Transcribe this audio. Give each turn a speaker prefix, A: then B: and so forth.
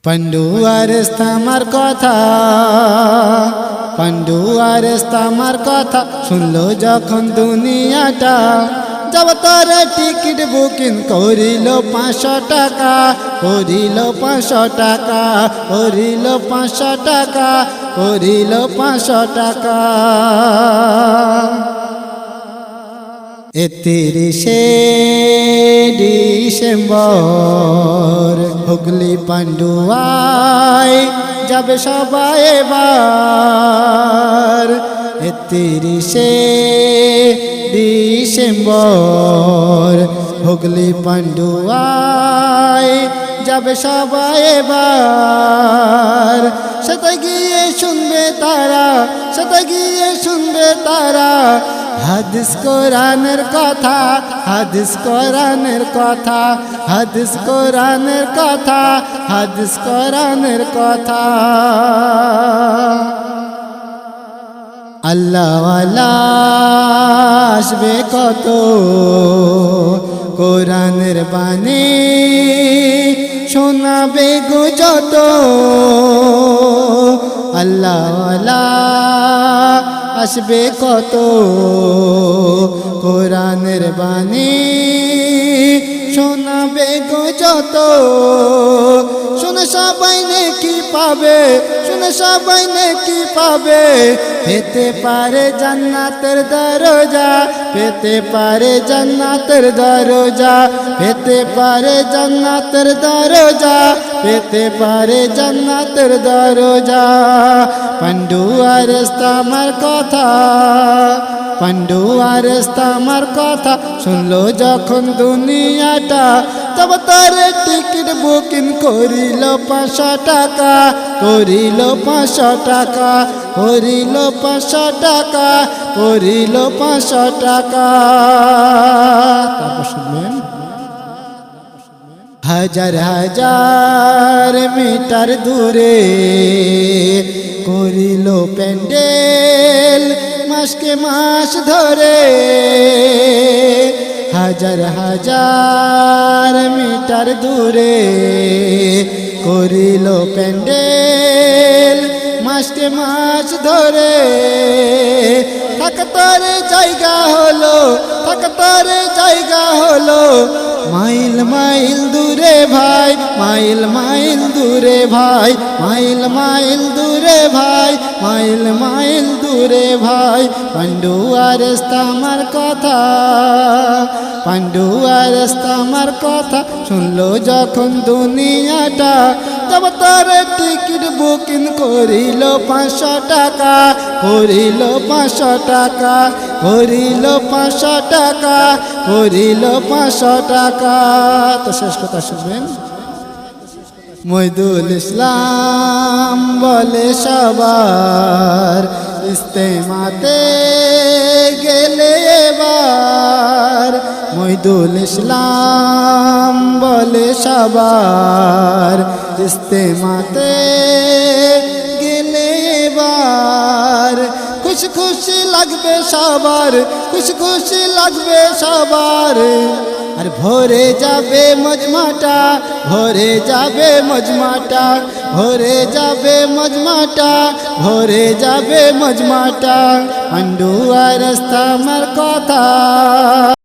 A: পান্ডুয়ার আমার কথা, পান্ডুয়ার আমার কথা শুনলো যখন দুনিয়াটা, যাব তার টিকিট বুকিং করিল 500 টাকা, করিল 500 টাকা, করিল 500 টাকা, করিল 500 টাকা। 31শে ডিসেম্বর হুগলি পান্ডুয়ায় যাবে সবাই এবার। 31শে ডিসেম্বর হুগলি পান্ডুয়ায় যাবে সবাই এবার। সেটা গিয়ে শুনবে তারা, সেটা গিয়ে শুনবে তারা হাদিস কোরআনের কথা, হাদিস কোরআনের কথা, হাদিস কোরআনের কথা, হাদিস কোরআনের কথা। আল্লাহওয়ালা আসবে কত, কোরআনের বাণী শোনাবে গো যত। আল্লাহওয়ালা আসবে কত, কোরআনের বাণী শোনাবে গো যত। শুনে সবাই নেকি পাবে, শুনে সবাই নেকি পাবে, পেতে পারে জান্নাতের দরজা, পেতে পারে জান্নাতের দরজা, পেতে পারে জান্নাতের দরজা, পেতে পারে জান্নাতের দরজা। পান্ডুয়ার আমার কথা, পান্ডুয়ার আমার কথা শুনলো যখন দুনিয়াটা, তব তার টিকিট বুকিং করিল 500 টাকা, করিল 500 টাকা, করিল 500 টাকা, করিল 500 টাকা। তারপর শুনবেন হাজার হাজার মিটার দূরে করিল প্যান্ডেল মাসকে মাস ধরে। হাজার হাজার মিটার দূরে করিল প্যান্ডেল মাসকে মাস ধরে। থাকতার জায়গা হলো, থাকতার জায়গা হলো মাইল মাইল দূরে ভাই, মাইল মাইল দূরে ভাই, মাইল মাইল দূরে ভাই, মাইল মাইল দূরে ভাই। পান্ডুয়ার আমার কথা, পান্ডুয়ার আমার কথা শুনলো যখন দুনিয়াটা, তব তার টিকিট বুকিং করিল 500 টাকা, করিল 500 টাকা, করিল 500 টাকা, করিল 500 টাকা। তো শেষ কথা শুনবেন। মইদুল ইসলাম বলে সবার ইস্তেমাতে গেলে এবার। মইদুল ইসলাম বলে সবার ইস্তেমাতে গেলে এবার। খুশি খুশি লাগবে সবার, খুশি খুশি লাগবে সবার। আর ভরে যাবে মজমাটা, ভরে যাবে মজমাটা, ভরে যাবে মজমাটা, ভরে যাবে মজমাটা। পান্ডুয়ার আমার কথা।